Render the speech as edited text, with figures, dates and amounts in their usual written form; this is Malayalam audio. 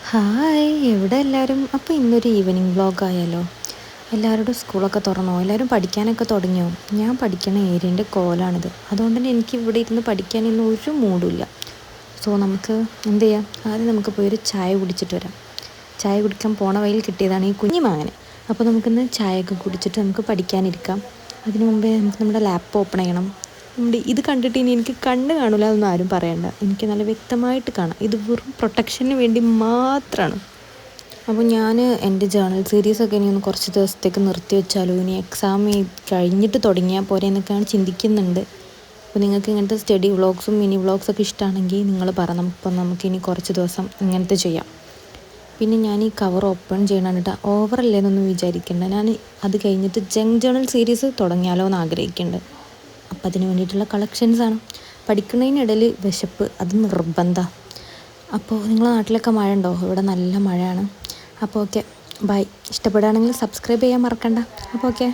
ഹായ്, എവിടെ എല്ലാവരും? അപ്പോൾ ഇന്നൊരു ഈവനിങ് വ്ളോഗ് ആയാലോ? എല്ലാവരുടെ സ്കൂളൊക്കെ തുറന്നോ? എല്ലാവരും പഠിക്കാനൊക്കെ തുടങ്ങിയോ? ഞാൻ പഠിക്കുന്ന ഏരിയൻ്റെ കോലാണിത്. അതുകൊണ്ട് തന്നെ എനിക്ക് ഇവിടെ ഇരുന്ന് പഠിക്കാനൊന്നും ഒരു മൂഡില്ല. സോ നമുക്ക് എന്ത് ചെയ്യാം? ആദ്യം നമുക്ക് പോയി ഒരു ചായ കുടിച്ചിട്ട് വരാം. ചായ കുടിക്കാൻ പോണ വഴിയിൽ കിട്ടിയതാണ് ഈ കുഞ്ഞു മാങ്ങനെ. അപ്പോൾ നമുക്കിന്ന് ചായയൊക്കെ കുടിച്ചിട്ട് നമുക്ക് പഠിക്കാനിരിക്കാം. അതിനു മുമ്പേ നമുക്ക് നമ്മുടെ ലാപ്പ് ഓപ്പൺ ചെയ്യണം. ഇത് കണ്ടിട്ട് ഇനി എനിക്ക് കണ്ണ് കാണില്ല എന്നൊന്നും ആരും പറയണ്ട. എനിക്ക് നല്ല വ്യക്തമായിട്ട് കാണാം. ഇത് വെറും പ്രൊട്ടക്ഷന് വേണ്ടി മാത്രമാണ്. അപ്പോൾ ഞാൻ എൻ്റെ ജേർണൽ സീരീസൊക്കെ ഇനി ഒന്ന് കുറച്ച് ദിവസത്തേക്ക് നിർത്തി വെച്ചാലോ, ഇനി എക്സാം കഴിഞ്ഞിട്ട് തുടങ്ങിയാൽ പോരെ എന്നൊക്കെയാണ് ചിന്തിക്കുന്നുണ്ട്. അപ്പോൾ നിങ്ങൾക്ക് ഇങ്ങനത്തെ സ്റ്റഡി വ്ളോഗ്സും മിനി വ്ളോഗ്സൊക്കെ ഇഷ്ടമാണെങ്കിൽ നിങ്ങൾ പറ, നമുക്കിനി കുറച്ച് ദിവസം ഇങ്ങനത്തെ ചെയ്യാം. പിന്നെ ഞാൻ ഈ കവർ ഓപ്പൺ ചെയ്യണം കേട്ടോ, ഓവറല്ലേന്നൊന്നും വിചാരിക്കേണ്ട. ഞാൻ അത് കഴിഞ്ഞിട്ട് ജങ്ക് ജേർണൽ സീരീസ് തുടങ്ങിയാലോ എന്ന് ആഗ്രഹിക്കുന്നുണ്ട്. അപ്പം അതിന് വേണ്ടിയിട്ടുള്ള കളക്ഷൻസാണ്. പഠിക്കുന്നതിനിടയിൽ വിശപ്പ് അത് നിർബന്ധമാണ്. അപ്പോൾ നിങ്ങളുടെ നാട്ടിലൊക്കെ മഴ ഉണ്ടോ? ഇവിടെ നല്ല മഴയാണ്. അപ്പോൾ ഓക്കെ, ബൈ. ഇഷ്ടപ്പെടുകയാണെങ്കിൽ സബ്സ്ക്രൈബ് ചെയ്യാൻ മറക്കണ്ട. അപ്പോൾ ഓക്കെ.